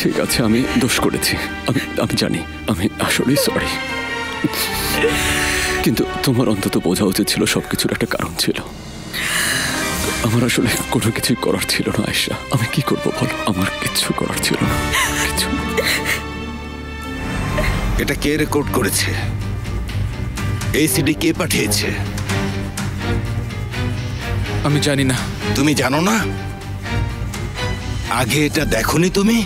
ঠিক আছে, আমি দোষ করেছি, আমি জানি, আমি আসলেই সরি। কিন্তু তোমার অন্তত বোঝা উচিত ছিল সবকিছুর একটা কারণ ছিল। আমার আসলে কোনো কিছুই করার ছিল না আয়েশা। আমি কি করব বলো, আমার কিচ্ছু করার ছিল না, কিছু। এটা কে রেকর্ড করেছে? এই সিডি কে পাঠিয়েছে? আমি জানি না। তুমি জানো না? আগে এটা দেখোনি তুমি?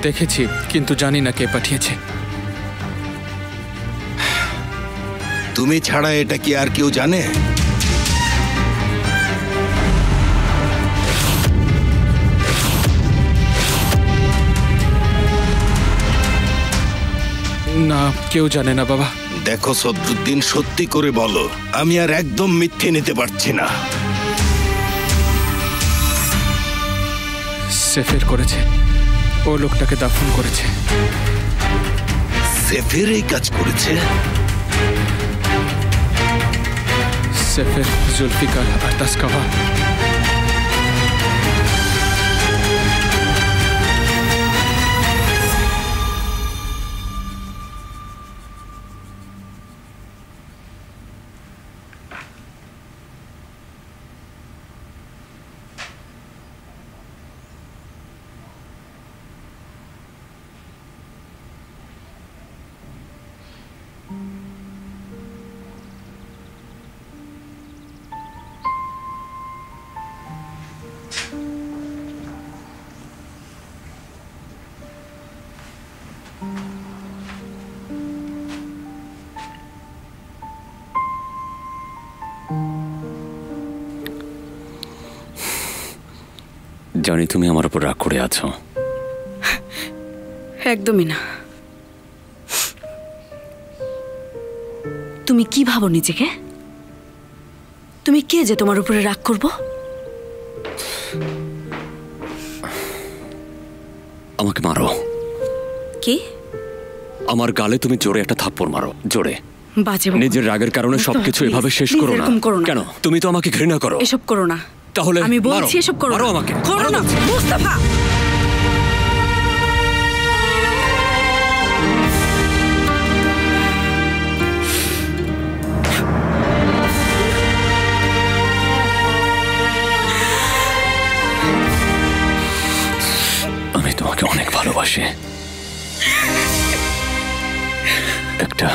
দেখেছি, কিন্তু জানি না কে পাঠিয়েছে। তুমি ছাড়া এটা কি আর কেউ জানে? না, কেউ জানে না বাবা। দেখো সদরুদ্দিন, সত্যি করে বলো, আমি আর একদম মিথ্যে নিতে পারছি না। সেফের করেছে, ও লোকটাকে দাফন করেছে। সেফের এই কাজ করেছে? সেফের, জুলফিকার আর তাসকাভা। জানি তুমি আমার উপর রাগ করে আছো। একদমই না। তুমি কি ভাবো নিজেকে? তুমি কে যে তোমার উপরে রাগ করব? আমাকে মারো। কি? আমার গালে তুমি জোরে একটা থাপ্পড় মারো, জোরে। বাজে। নিজের রাগের কারণে সবকিছু এভাবে শেষ করো না। কেন? তুমি তো আমাকে ঘৃণা করো। এসব করো না। তাহলে আমি বলছি এসব করো না। আমাকে করো না মুস্তাফা। আমি তোমাকে অনেক ভালোবাসি। একটা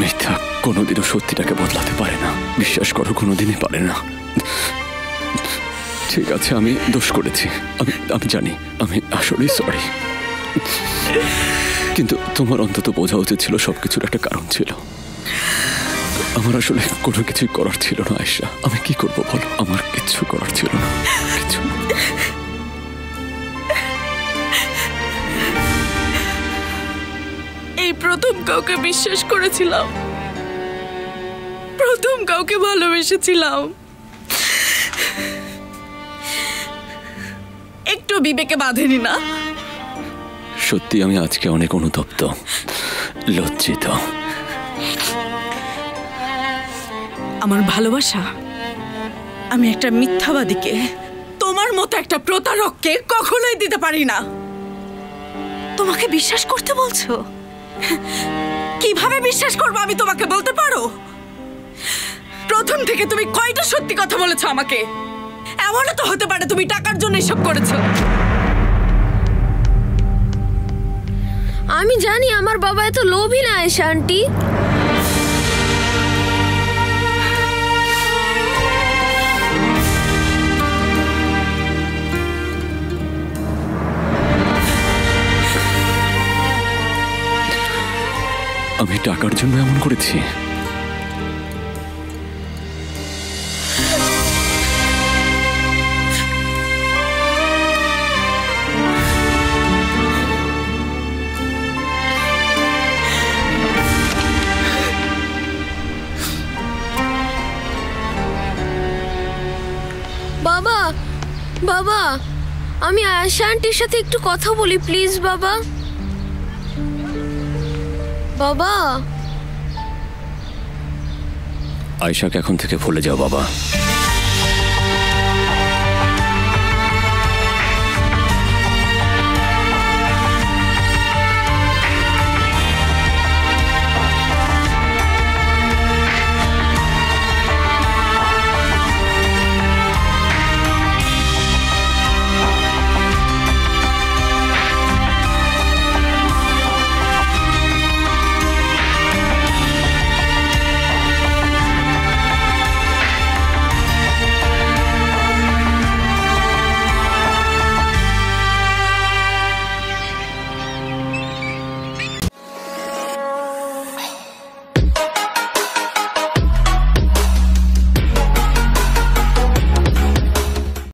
মিথ্যা কোনোদিনও সত্যিটাকে বদলাতে পারে না, বিশ্বাস করো, কোনোদিনই পারে না। ঠিক আছে, আমি দোষ করেছি, আমি জানি, আমি আসলেই সরি। কিন্তু তোমার অন্তত বোঝা উচিত ছিল সবকিছুর একটা কারণ ছিল। আমার আসলে কোনো কিছুই করার ছিল না আয়েশা। আমি কি করব বলো, আমার কিচ্ছু করার ছিল না, কিছু। এই প্রথম কাউকে বিশ্বাস করেছিলাম, প্রথম কাউকে ভালোবেসেছিলাম। একটু বিবেকে বাঁধেনি না? সত্যি আমি আজকে অনেক অনুতপ্ত, লজ্জিত। আমার ভালোবাসা আমি একটা মিথ্যাবাদীকে, তোমার মতো একটা প্রতারককে কখনোই দিতে পারি না। তোমাকে বিশ্বাস করতে বলছো? কিভাবে বিশ্বাস করবো আমি তোমাকে, বলতে পারো? প্রথম থেকে তুমি কয়টা সত্যি কথা বলেছো আমাকে? এমনও তো হতে পারে তুমি টাকার জন্য এসব করেছো। আমি জানি আমার বাবা এত লোভী না আয়েশা আন্টি। আমি টাকার জন্য এমন করেছি? বাবা, বাবা, আমি আয়েশা আন্টির সাথে একটু কথা বলি প্লিজ বাবা। বাবা, আয়েশাকে এখন থেকে ভুলে যাও বাবা।